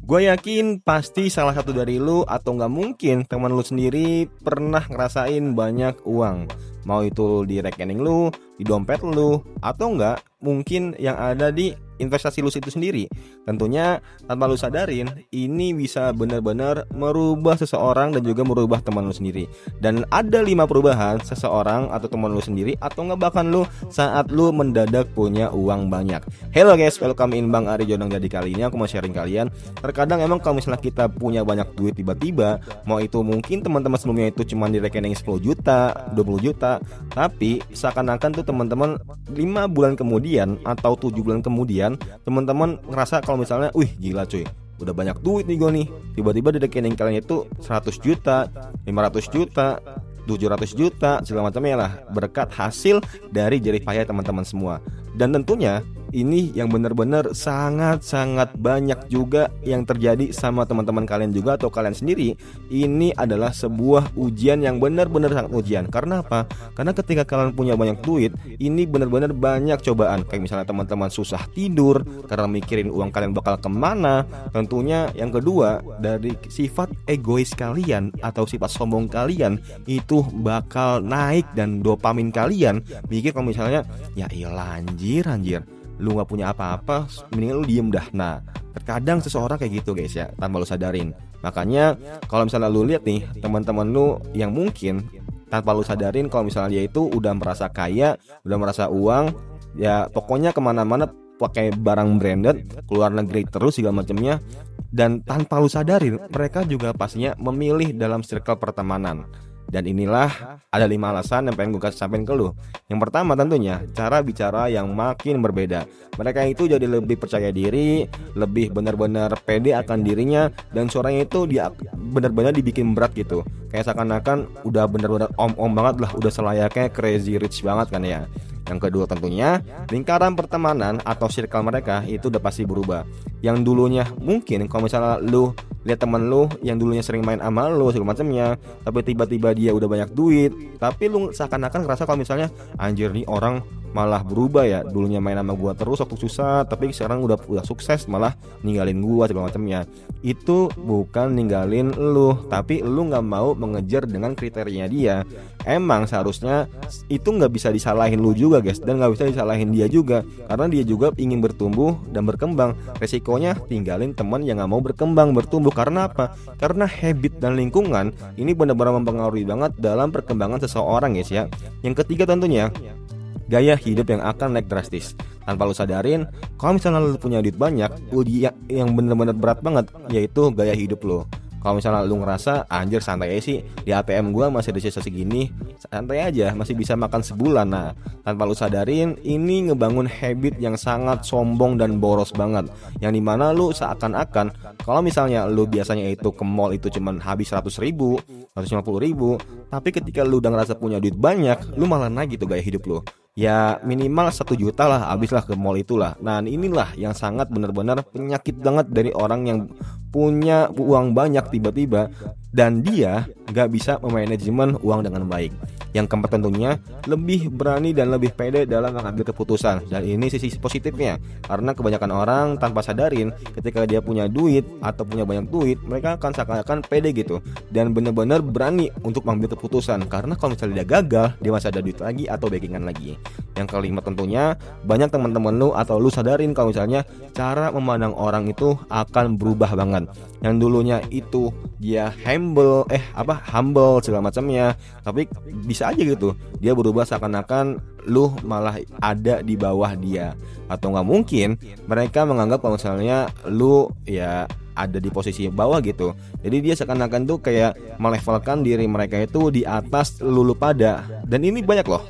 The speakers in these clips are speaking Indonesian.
Gue yakin pasti salah satu dari lu atau nggak mungkin teman lu sendiri pernah ngerasain banyak uang. Mau itu di rekening lu, di dompet lu, atau enggak mungkin yang ada di investasi lu itu sendiri. Tentunya tanpa lu sadarin, ini bisa benar-benar merubah seseorang dan juga merubah teman lu sendiri. Dan ada 5 perubahan seseorang atau teman lu sendiri atau enggak bahkan lu saat lu mendadak punya uang banyak. Hello guys, welcome in Bang Ari Jodang. Jadi kali ini aku mau sharing kalian. Terkadang emang kalau misalnya kita punya banyak duit tiba-tiba, mau itu mungkin teman-teman sebelumnya itu cuma di rekening 10 juta, 20 juta, tapi seakan-akan tuh teman-teman 5 bulan kemudian atau 7 bulan kemudian teman-teman ngerasa kalau misalnya, wih gila cuy, udah banyak duit nih gue nih. Tiba-tiba di rekening kalian itu 100 juta, 500 juta, 700 juta, segala macamnya lah, berkat hasil dari jerih payah teman-teman semua. Dan tentunya ini yang benar-benar sangat-sangat banyak juga yang terjadi sama teman-teman kalian juga atau kalian sendiri. Ini adalah sebuah ujian yang benar-benar sangat ujian. Karena apa? Karena ketika kalian punya banyak duit, ini benar-benar banyak cobaan. Kayak misalnya teman-teman susah tidur karena mikirin uang kalian bakal kemana. Tentunya yang kedua, dari sifat egois kalian atau sifat sombong kalian itu bakal naik. Dan dopamin kalian mikir kalau misalnya, ya iyalah anjir lu gak punya apa-apa, mendingan lu diem dah. Nah, terkadang seseorang kayak gitu guys ya, tanpa lu sadarin. Makanya kalau misalnya lu lihat nih teman-teman lu yang mungkin tanpa lu sadarin kalau misalnya dia itu udah merasa kaya, udah merasa uang, ya pokoknya kemana-mana pakai barang branded, keluar negeri terus segala macamnya. Dan tanpa lu sadarin, mereka juga pastinya memilih dalam circle pertemanan. Dan inilah ada 5 alasan yang pengen gue kasih sampein ke lu. Yang pertama tentunya cara bicara yang makin berbeda. Mereka itu jadi lebih percaya diri, lebih benar-benar pede akan dirinya, dan suaranya itu dia benar-benar dibikin berat gitu. Kayak seakan-akan udah benar-benar om-om banget lah, udah selayaknya crazy rich banget kan ya. Yang kedua tentunya lingkaran pertemanan atau circle mereka itu udah pasti berubah. Yang dulunya mungkin kalau misalnya lu lihat teman lu yang dulunya sering main sama lu segala macamnya, tapi tiba-tiba dia udah banyak duit, tapi lu seakan-akan ngerasa kalau misalnya anjir nih orang malah berubah ya, dulunya main sama gua terus waktu susah, tapi sekarang udah sukses malah ninggalin gua segala macamnya. Itu bukan ninggalin lu, tapi lu nggak mau mengejar dengan kriterianya dia. Emang seharusnya itu nggak bisa disalahin lu juga guys, dan nggak bisa disalahin dia juga, karena dia juga ingin bertumbuh dan berkembang. Resikonya tinggalin teman yang nggak mau berkembang bertumbuh. Karena apa? Karena habit dan lingkungan ini benar-benar mempengaruhi banget dalam perkembangan seseorang guys ya. Yang ketiga tentunya gaya hidup yang akan naik drastis. Tanpa lu sadarin, kalau misalnya lu punya duit banyak, yang benar-benar berat banget yaitu gaya hidup lu. Kalau misalnya lu ngerasa anjir santai aja sih, di ATM gua masih ada sisa segini, santai aja, masih bisa makan sebulan. Nah, tanpa lu sadarin, ini ngebangun habit yang sangat sombong dan boros banget. Yang dimana lu seakan-akan kalau misalnya lu biasanya itu ke mall itu cuman habis 100 ribu, 150 ribu, tapi ketika lu udah ngerasa punya duit banyak, lu malah naik gitu gaya hidup lu. Ya minimal 1 juta lah habislah ke mall itulah. Nah inilah yang sangat benar-benar penyakit banget dari orang yang punya uang banyak tiba-tiba dan dia gak bisa memanajemen uang dengan baik. Yang keempat tentunya lebih berani dan lebih pede dalam mengambil keputusan. Dan ini sisi positifnya, karena kebanyakan orang tanpa sadarin ketika dia punya duit atau punya banyak duit, mereka akan seakan-akan pede gitu dan benar-benar berani untuk mengambil keputusan. Karena kalau misalnya dia gagal, dia masih ada duit lagi atau backingan lagi. Yang kelima tentunya banyak teman-teman lu atau lu sadarin kalau misalnya cara memandang orang itu akan berubah banget. Yang dulunya itu dia humble segala macamnya, tapi bisa aja gitu dia berubah seakan-akan lu malah ada di bawah dia. Atau nggak mungkin mereka menganggap kalau misalnya lu ya ada di posisi bawah gitu. Jadi dia seakan-akan tuh kayak melevelkan diri mereka itu di atas lu pada. Dan ini banyak loh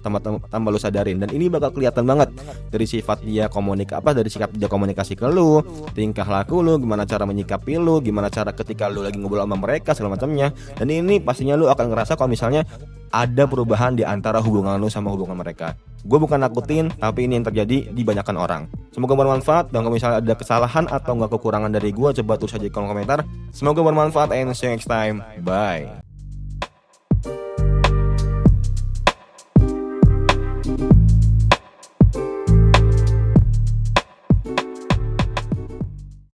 tambah lu sadarin. Dan ini bakal kelihatan banget dari sifat dia dari sikap dia komunikasi ke lu, tingkah laku lu, gimana cara menyikapi lu, gimana cara ketika lu lagi ngobrol sama mereka segala macamnya. Dan ini pastinya lu akan ngerasa kalau misalnya ada perubahan di antara hubungan lu sama hubungan mereka. Gue bukan nakutin, tapi ini yang terjadi di banyakan orang. Semoga bermanfaat. Dan kalau misalnya ada kesalahan atau nggak kekurangan dari gue, coba tulis aja di kolom komentar. Semoga bermanfaat and see you next time. Bye.